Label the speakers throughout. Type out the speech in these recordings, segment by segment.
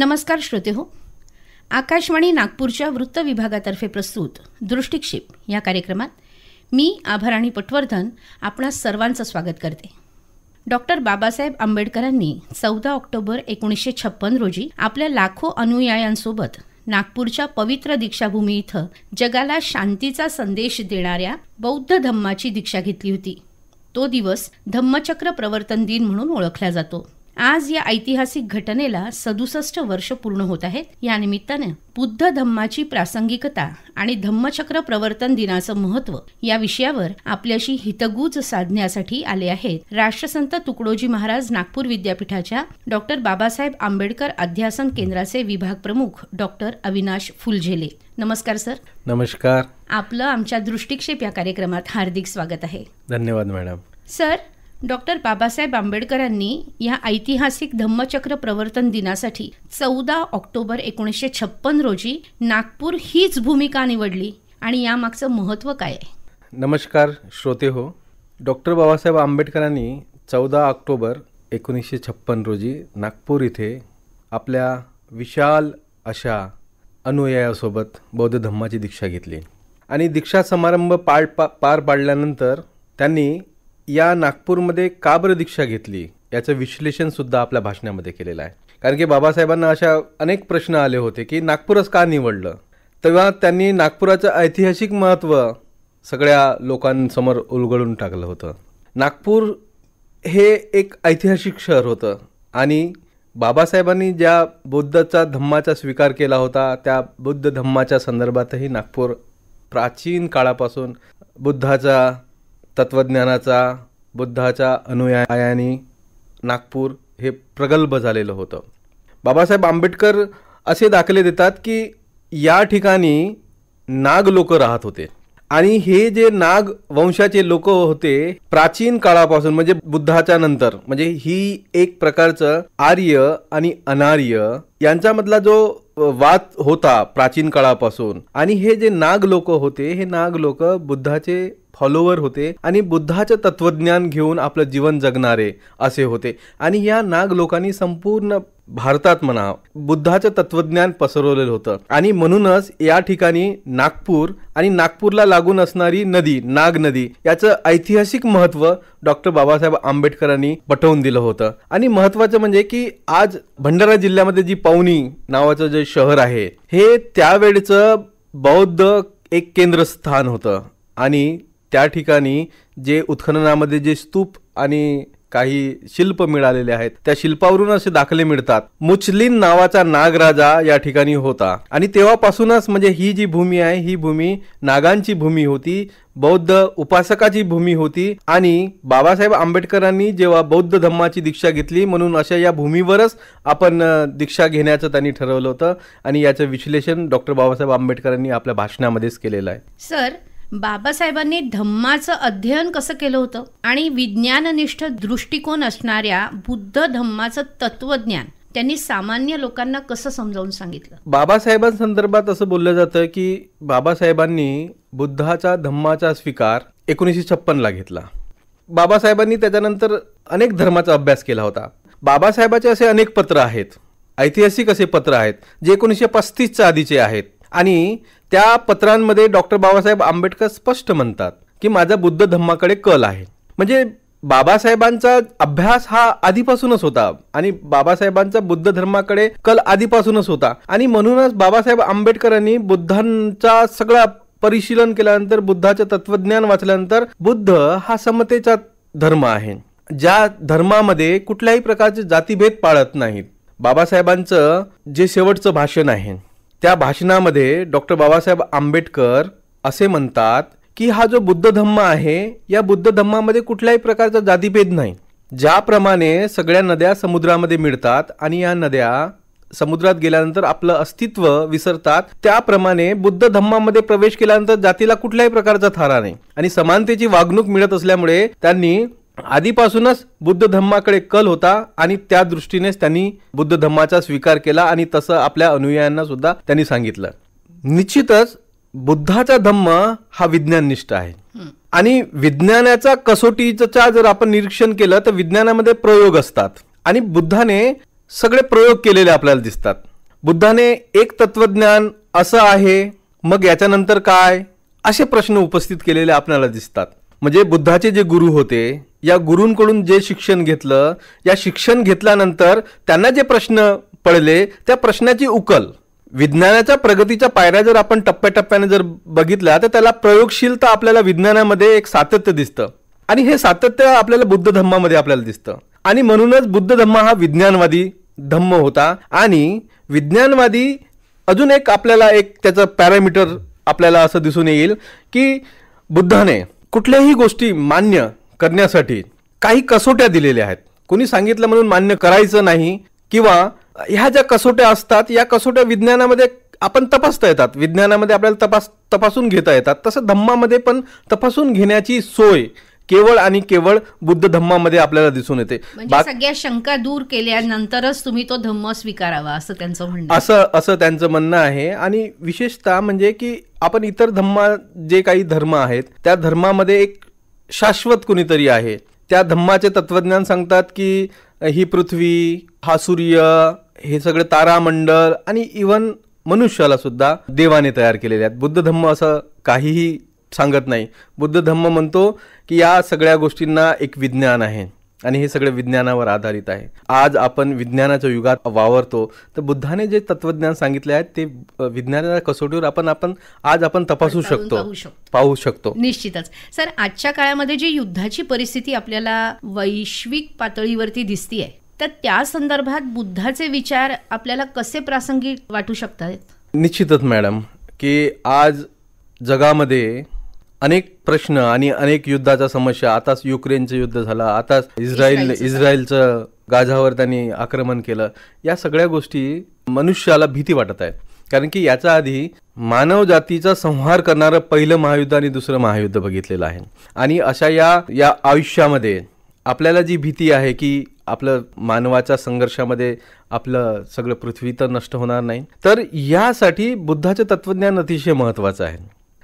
Speaker 1: नमस्कार श्रोतेहो, आकाशवाणी नागपूरच्या वृत्त विभागातर्फे प्रस्तुत दृष्टिक्षेप या कार्यक्रमात मी आभाराणी पटवर्धन आपणा सर्वांचं स्वागत करते. डॉक्टर बाबासाहेब आंबेडकरांनी 14 ऑक्टोबर 1956 रोजी आपल्या लाखो अनुयायांसोबत नागपूरच्या पवित्र दीक्षाभूमी इथं जगाला शांतीचा संदेश देणाऱ्या बौद्ध धम्माची दीक्षा घेतली होती. तो दिवस धम्मचक्र प्रवर्तन दिन म्हणून ओळखला जातो. आज या ऐतिहासिक घटनेला 67 वर्ष पूर्ण होत आहेत. या निमित्ताने बुद्ध धम्माची प्रासंगिकता आणि धम्मचक्र प्रवर्तन दिनाचं महत्त्व या विषयावर आपल्याशी हितगुज साधण्यासाठी आले आहेत राष्ट्रसंत तुकडोजी महाराज नागपूर विद्यापीठाच्या डॉक्टर बाबासाहेब आंबेडकर अध्यासन केंद्राचे विभाग प्रमुख डॉक्टर अविनाश फुलझेले. नमस्कार सर.
Speaker 2: नमस्कार.
Speaker 1: आपलं आमच्या दृष्टिक्षेप या कार्यक्रमात हार्दिक स्वागत आहे.
Speaker 2: धन्यवाद मॅडम.
Speaker 1: सर, डॉक्टर बाबासाहेब आंबेडकरांनी या ऐतिहासिक धम्मचक्र प्रवर्तन दिनासाठी 14 ऑक्टोबर 1956 रोजी नागपूर हीच भूमिका निवडली आणि यामागचं महत्त्व काय आहे?
Speaker 2: नमस्कार श्रोते हो. डॉक्टर बाबासाहेब आंबेडकरांनी 14 ऑक्टोबर 1956 रोजी नागपूर इथे आपल्या विशाल अशा अनुयायासोबत बौद्ध धम्माची दीक्षा घेतली आणि दीक्षा समारंभ पार पाडल्यानंतर त्यांनी या नागपूरमध्ये का बरं दीक्षा घेतली याचं विश्लेषणसुद्धा आपल्या भाषणामध्ये केलेलं आहे. कारण की बाबासाहेबांना अशा अनेक प्रश्न आले होते की नागपूरच का निवडलं. तेव्हा त्यांनी नागपुराचं ऐतिहासिक महत्त्व सगळ्या लोकांसमोर उलगडून टाकलं होतं. नागपूर हे एक ऐतिहासिक शहर होतं आणि बाबासाहेबांनी ज्या बुद्धाचा धम्माचा स्वीकार केला होता त्या बुद्ध धम्माच्या संदर्भातही नागपूर प्राचीन काळापासून बुद्धाचा तत्त्वज्ञानाचा बुद्धाच्या अनुयायांनी नागपूर हे प्रगल्भ झालेलं होतं. बाबासाहेब आंबेडकर असे दाखले देतात की या ठिकाणी नाग लोक राहत होते आणि हे जे नाग वंशाचे लोक होते प्राचीन काळापासून म्हणजे बुद्धाच्या नंतर, म्हणजे ही एक प्रकारचं आर्य आणि अनार्य यांच्यामधला जो वाद होता प्राचीन काळापासून. आणि हे जे नाग लोक होते हे नाग लोक बुद्धाचे फॉलोवर होते आणि बुद्धाचं तत्वज्ञान घेऊन आपलं जीवन जगणारे असे होते. आणि या नाग लोकांनी संपूर्ण भारतात म्हणा बुद्धाचं तत्वज्ञान पसरवलेलं होतं. आणि म्हणूनच या ठिकाणी नागपूर आणि नागपूरला लागून असणारी नदी नाग नदी याचं ऐतिहासिक महत्त्व डॉक्टर बाबासाहेब आंबेडकरांनी पटवून दिलं होतं. आणि महत्त्वाचं म्हणजे की आज भंडारा जिल्ह्यामध्ये जी पवनी नावाचं जे शहर आहे हे त्यावेळचं बौद्ध एक केंद्रस्थान होतं. आणि त्या ठिकाणी जे उत्खननामध्ये जे स्तूप आणि काही शिल्प मिळालेले आहेत त्या शिल्पावरून असे दाखले मिळतात. मुचलिन नावाचा नागराजा या ठिकाणी होता आणि तेव्हापासूनच म्हणजे ही जी भूमी आहे ही भूमी नागांची भूमी होती, बौद्ध उपासकाची भूमी होती. आणि बाबासाहेब आंबेडकरांनी जेव्हा बौद्ध धम्माची दीक्षा घेतली म्हणून अशा या भूमीवरच आपण दीक्षा घेण्याचं त्यांनी ठरवलं होतं. आणि याचं विश्लेषण डॉक्टर बाबासाहेब आंबेडकरांनी आपल्या भाषणामध्येच केलेलं आहे.
Speaker 1: सर, बाबासाहेबांनी धम्माचं अध्ययन कसं केलं होतं आणि विज्ञाननिष्ठ दृष्टिकोन असणाऱ्या बुद्ध धम्माचं तत्वज्ञान त्यांनी सामान्य लोकांना कसं समजावून सांगितलं?
Speaker 2: बाबासाहेबांसंदर्भात असं बोललं जातं की बाबासाहेबांनी बुद्धाचा धम्माचा स्वीकार 1956 घेतला. बाबासाहेबांनी त्याच्यानंतर अनेक धर्माचा अभ्यास केला होता. बाबासाहेबाचे असे अनेक पत्र आहेत, ऐतिहासिक असे पत्र आहेत जे 1935च्या आधीचे आहेत. आणि त्या पत्रांमध्ये डॉक्टर बाबासाहेब आंबेडकर स्पष्ट म्हणतात की माझा बुद्ध धम्माकडे कल आहे. म्हणजे बाबासाहेबांचा अभ्यास हा आधीपासूनच होता आणि बाबासाहेबांचा बुद्ध धर्माकडे कल आधीपासूनच होता. आणि म्हणूनच बाबासाहेब आंबेडकरांनी बुद्धांचा सगळा परिशीलन केल्यानंतर बुद्धाचं तत्वज्ञान वाचल्यानंतर बुद्ध हा समतेचा धर्म आहे, ज्या धर्मामध्ये कुठल्याही प्रकारचे जातीभेद पाळत नाहीत. बाबासाहेबांचं जे शेवटचं भाषण आहे त्या भाषणामध्ये डॉक्टर बाबासाहेब आंबेडकर असे म्हणतात की हा जो बुद्ध धम्म आहे या बुद्ध धम्मामध्ये कुठल्याही प्रकारचा जातीभेद नाही. ज्याप्रमाणे सगळ्या नद्या समुद्रामध्ये मिळतात आणि या नद्या समुद्रात गेल्यानंतर आपलं अस्तित्व विसरतात, त्याप्रमाणे बुद्ध धम्मामध्ये प्रवेश केल्यानंतर जातीला कुठल्याही प्रकारचा थारा नाही आणि समानतेची वागणूक मिळत असल्यामुळे त्यांनी आधीपासूनच बुद्ध धम्माकडे कल होता आणि त्या दृष्टीनेच त्यांनी बुद्ध धम्माचा स्वीकार केला आणि तसं आपल्या अनुयायांना सुद्धा त्यांनी सांगितलं. निश्चितच बुद्धाचा धम्म हा विज्ञाननिष्ठ आहे आणि विज्ञानाच्या कसोटीचा जर आपण निरीक्षण केलं तर विज्ञानामध्ये प्रयोग असतात आणि बुद्धाने सगळे प्रयोग केलेले आपल्याला दिसतात. बुद्धाने एक तत्वज्ञान असं आहे, मग याच्यानंतर काय, असे प्रश्न उपस्थित केलेले आपल्याला दिसतात. म्हणजे बुद्धाचे जे गुरु होते, या गुरूंकडून जे शिक्षण घेतलं, या शिक्षण घेतल्यानंतर त्यांना जे प्रश्न पडले त्या प्रश्नाची उकल, विज्ञानाच्या प्रगतीच्या पायऱ्या जर आपण टप्प्याटप्प्याने जर बघितल्या तर त्याला प्रयोगशीलता आपल्याला विज्ञानामध्ये एक सातत्य दिसतं आणि हे सातत्य आपल्याला बुद्ध धम्मामध्ये आपल्याला दिसतं. आणि म्हणूनच बुद्ध धम्म हा विज्ञानवादी धम्म होता. आणि विज्ञानवादी अजून एक आपल्याला एक त्याचं पॅरामीटर आपल्याला असं दिसून येईल की बुद्धाने कुठल्याही गोष्टी मान्य करण्यासाठी काही कसोट्या दिलेल्या आहेत. कोणी सांगितलं म्हणून मान्य करायचं नाही, किंवा ह्या ज्या कसोट्या असतात या कसोट्या विज्ञानामध्ये आपण तपासता येतात, विज्ञानामध्ये आपल्याला तपासून घेता येतात. तसं धम्मामध्ये पण तपासून घेण्याची सोय केवळ आणि केवळ बुद्ध धम्मामध्ये आपल्याला दिसून येते.
Speaker 1: म्हणजे सगळ्या शंका दूर केल्यानंतरच तुम्ही तो धम्म स्वीकारावा असं त्यांचं म्हणणं,
Speaker 2: असं त्यांचं म्हणणं आहे. आणि विशेषतः म्हणजे की आपण इतर जे काही धर्म आहेत त्या धर्मामध्ये एक शाश्वत कुणीतरी आहे. त्या धम्माचे तत्वज्ञान सांगतात की ही पृथ्वी, हा सूर्य, हे सगळे तारामंडळ आणि इव्हन मनुष्याला सुद्धा देवाने तयार केलेले आहेत. बुद्ध धम्म असं काहीही सांगत नाही. बुद्ध धम्म म्हणतो की या सगळ्या गोष्टींना एक विज्ञान आहे आणि हे सगळे विज्ञानावर आधारित आहे. आज आपण विज्ञानाच्या युगात वावरतो, तर बुद्धाने जे तत्वज्ञान सांगितले आहेत ते विज्ञानाच्या कसोटीवर आपण तपासू शकतो, पाहू शकतो.
Speaker 1: निश्चितच. सर, आजच्या काळामध्ये जी युद्धाची परिस्थिती आपल्याला वैश्विक पातळीवरती दिसतीये, तर त्या संदर्भात बुद्धाचे विचार आपल्याला कसे प्रासंगिक वाटू शकतात?
Speaker 2: निश्चितच मॅडम, की आज जगामध्ये अनेक प्रश्न आणि अनेक युद्धाच्या समस्या, आताच युक्रेनचं युद्ध झालं, आताच इस्रायलचं गाझावर त्यांनी आक्रमण केलं, या सगळ्या गोष्टी मनुष्याला भीती वाटत आहेत. कारण की याच्या आधी मानव जातीचा संहार करणारं पहिलं महायुद्ध आणि दुसरं महायुद्ध बघितलेलं आहे. आणि अशा या आयुष्यामध्ये आपल्याला जी भीती आहे की आपलं मानवाच्या संघर्षामध्ये आपलं सगळं पृथ्वी तर नष्ट होणार नाही, तर यासाठी बुद्धाचे तत्वज्ञान अतिशय महत्त्वाचं आहे.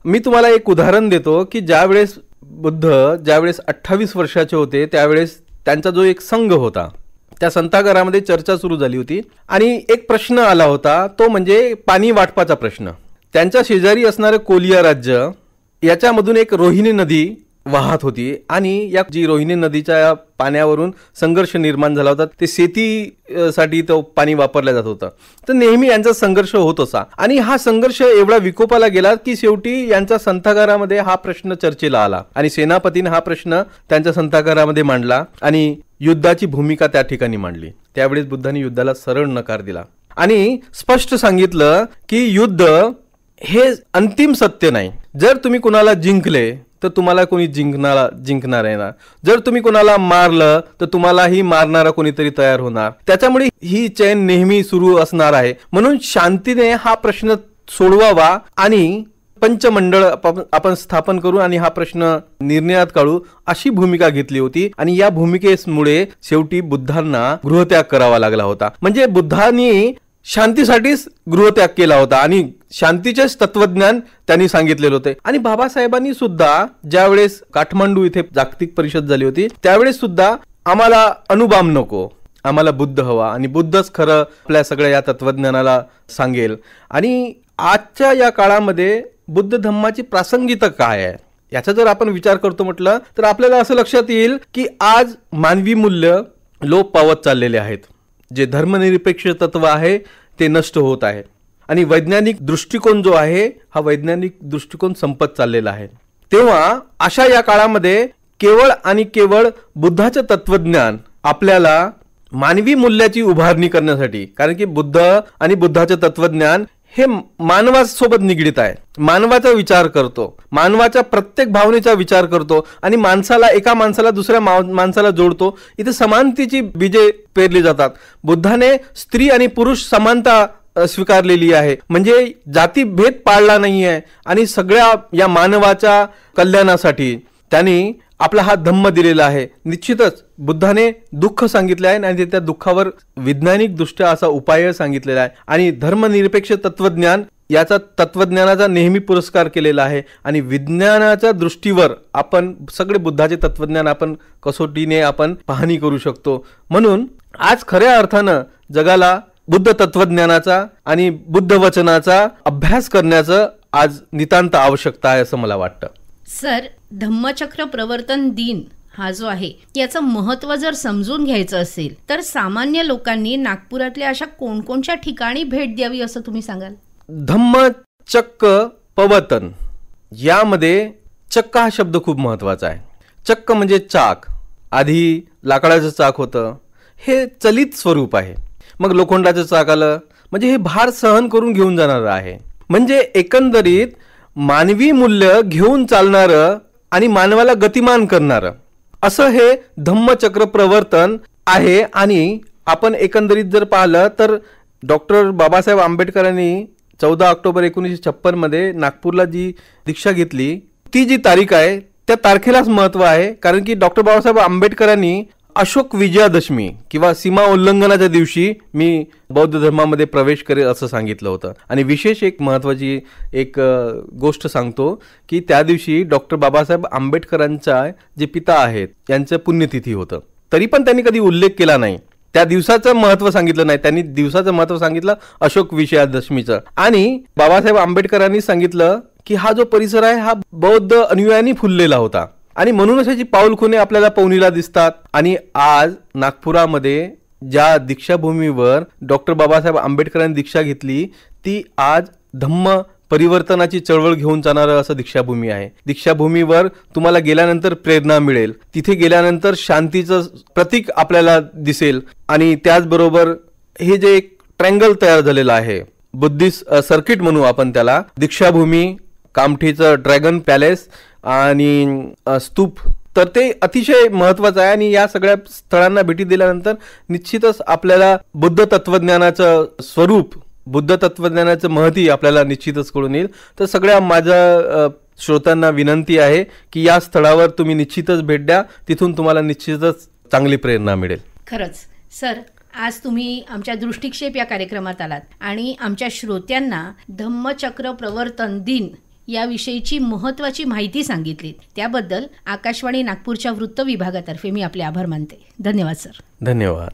Speaker 2: मी तुम्हाला एक उदाहरण देतो की ज्यावेळेस बुद्ध 28 वर्षाचे होते त्यावेळेस त्यांचा जो एक संघ होता त्या संतागारामध्ये चर्चा सुरू झाली होती आणि एक प्रश्न आला होता, तो म्हणजे पाणी वाटपाचा प्रश्न. त्यांच्या शेजारी असणारं कोलिया राज्य, याच्यामधून एक रोहिणी नदी वाहत होती आणि या जी रोहिणी नदीच्या पाण्यावरून संघर्ष निर्माण झाला होता. ते शेतीसाठी तो पाणी वापरलं जात होतं. तर नेहमी यांचा संघर्ष होत असा आणि हा संघर्ष एवढा विकोपाला गेला की शेवटी यांच्या संथागारामध्ये हा प्रश्न चर्चेला आला आणि सेनापतीने हा प्रश्न त्यांच्या संथागारामध्ये मांडला आणि युद्धाची भूमिका त्या ठिकाणी मांडली. त्यावेळेस बुद्धांनी युद्धाला सरळ नकार दिला आणि स्पष्ट सांगितलं की युद्ध हे अंतिम सत्य नाही. जर तुम्ही कुणाला जिंकले तर तुम्हाला कोणी जिंकणार आहे ना, जर तुम्ही कोणाला मारलं तर तुम्हालाही मारणारा कोणीतरी तयार होणार. त्याच्यामुळे ही चैन नेहमी सुरू असणार आहे. म्हणून शांतीने हा प्रश्न सोडवावा आणि पंचमंडळ आपण स्थापन करू आणि हा प्रश्न निर्णयात काढू, अशी भूमिका घेतली होती. आणि या भूमिकेमुळे शेवटी बुद्धांना गृहत्याग करावा लागला होता. म्हणजे बुद्धांनी शांतीसाठीच गृहत्याग केला होता आणि शांतीचेच तत्वज्ञान त्यांनी सांगितलेले होते. आणि बाबासाहेबांनी सुद्धा ज्यावेळेस काठमांडू इथे जागतिक परिषद झाली होती त्यावेळेस सुद्धा आम्हाला अणुबॉम्ब नको, आम्हाला बुद्ध हवा आणि बुद्धच खरं आपल्या सगळ्या या तत्वज्ञानाला सांगेल. आणि आजच्या या काळामध्ये बुद्ध धम्माची प्रासंगिकता काय आहे याचा जर आपण विचार करतो म्हटलं तर आपल्याला असं लक्षात येईल की आज मानवी मूल्य लोप पावत चाललेले आहेत. जे धर्मनिरपेक्ष तत्व आहे ते नष्ट होत आहे आणि वैज्ञानिक दृष्टिकोन जो आहे हा वैज्ञानिक दृष्टिकोन संपत चाललेला आहे. तेव्हा अशा या काळामध्ये केवळ आणि केवळ बुद्धाचं तत्वज्ञान आपल्याला मानवी मूल्याची उभारणी करण्यासाठी, कारण की बुद्ध आणि बुद्धाचं तत्वज्ञान हे मानवासोबत निगडीत आहे. मानवाचा विचार करतो, मानवाच्या प्रत्येक भावनेचा विचार करतो आणि एका माणसाला दुसऱ्या माणसाला जोडतो. इथे समानतेची बीजे पेरली जातात. बुद्धाने स्त्री आणि पुरुष समानता स्वीकारलेली आहे, म्हणजे जातीभेद पाळला नाही आहे आणि सगळ्या या मानवाच्या कल्याणासाठी त्यांनी आपला हा धम्म दिलेला आहे. निश्चितच बुद्धाने दुःख सांगितले आहे आणि त्या दुःखावर वैज्ञानिक दृष्ट्या असा उपाय सांगितलेला आहे आणि धर्मनिरपेक्ष तत्वज्ञानाचा नेहमी पुरस्कार केलेला आहे. आणि विज्ञानाच्या दृष्टीवर आपण सगळे बुद्धाचे तत्वज्ञान कसोटीने पाहणी करू शकतो. म्हणून आज खऱ्या अर्थानं जगाला बुद्ध तत्वज्ञानाचा आणि बुद्ध वचनाचा अभ्यास करण्याचं आज नितांत आवश्यकता आहे असं मला वाटतं.
Speaker 1: सर, धम्मचक्र प्रवर्तन दिन हा जो आहे याचं महत्त्व जर समजून घ्यायचं असेल तर सामान्य लोकांनी नागपुरातल्या अशा कोणकोणत्या ठिकाणी भेट द्यावी असं तुम्ही सांगाल?
Speaker 2: धम्मचक्र प्रवर्तन यामध्ये चक्क हा शब्द खूप महत्वाचा आहे. चक्क म्हणजे चाक. आधी लाकडाचं चाक होतं, हे चलित स्वरूप आहे. मग लोखंडाचं चाक आलं, म्हणजे हे भार सहन करून घेऊन जाणारं आहे. म्हणजे एकंदरीत मानवी मूल्य घेऊन चालणारं आणि मानवाला गतिमान करणारं असं हे धम्मचक्र प्रवर्तन आहे. आणि आपण एकंदरीत जर पाहिलं तर डॉक्टर बाबासाहेब आंबेडकरांनी 14 ऑक्टोबर 1956 मध्ये नागपूरला जी दीक्षा घेतली, ती जी तारीख आहे त्या तारखेलाच महत्व आहे. कारण की डॉक्टर बाबासाहेब आंबेडकरांनी अशोक विजयादशमी किंवा सीमा उल्लंघनाच्या दिवशी मी बौद्ध धर्मामध्ये प्रवेश करेल असं सांगितलं होतं. आणि विशेष एक महत्वाची एक गोष्ट सांगतो की त्या दिवशी डॉक्टर बाबासाहेब आंबेडकरांच्या जे पिता आहेत यांचं पुण्यतिथी होतं. तरी पण त्यांनी कधी उल्लेख केला नाही, त्या दिवसाचं महत्व सांगितलं नाही. त्यांनी दिवसाचं महत्व सांगितलं अशोक विजयादशमीचं. आणि बाबासाहेब आंबेडकरांनी सांगितलं की हा जो परिसर आहे हा बौद्ध अनुयायांनी फुललेला होता आणि म्हणूनच याची पाऊलखुणे आपल्याला पवनीला दिसतात. आणि आज नागपुरामध्ये ज्या दीक्षाभूमीवर डॉक्टर बाबासाहेब आंबेडकरांनी दीक्षा घेतली ती आज धम्म परिवर्तनाची चळवळ घेऊन जाणारं असं दीक्षाभूमी आहे. दीक्षाभूमीवर तुम्हाला गेल्यानंतर प्रेरणा मिळेल, तिथे गेल्यानंतर शांतीचं प्रतीक आपल्याला दिसेल. आणि त्याचबरोबर हे जे एक ट्रँगल तयार झालेलं आहे, बुद्धिस्ट सर्किट म्हणू आपण त्याला, दीक्षाभूमी, कामठीचं ड्रॅगन पॅलेस आणि स्तूप, तर ते अतिशय महत्वाचं आहे. आणि या सगळ्या स्थळांना भेटी दिल्यानंतर निश्चितच आपल्याला बुद्ध तत्वज्ञानाचं स्वरूप, बुद्ध तत्वज्ञानाचं महती आपल्याला निश्चितच कळून येईल. तर सगळ्या माझ्या श्रोत्यांना विनंती आहे की या स्थळावर तुम्ही निश्चितच भेट द्या, तिथून तुम्हाला निश्चितच चांगली प्रेरणा मिळेल.
Speaker 1: खरंच सर, आज तुम्ही आमच्या दृष्टिक्षेप या कार्यक्रमात आलात आणि आमच्या श्रोत्यांना धम्मचक्र प्रवर्तन दिन याविषयीची महत्त्वाची माहिती सांगितली. त्याबद्दल आकाशवाणी नागपूरच्या वृत्त विभागातर्फे मी आपले आभार मानते. धन्यवाद सर.
Speaker 2: धन्यवाद.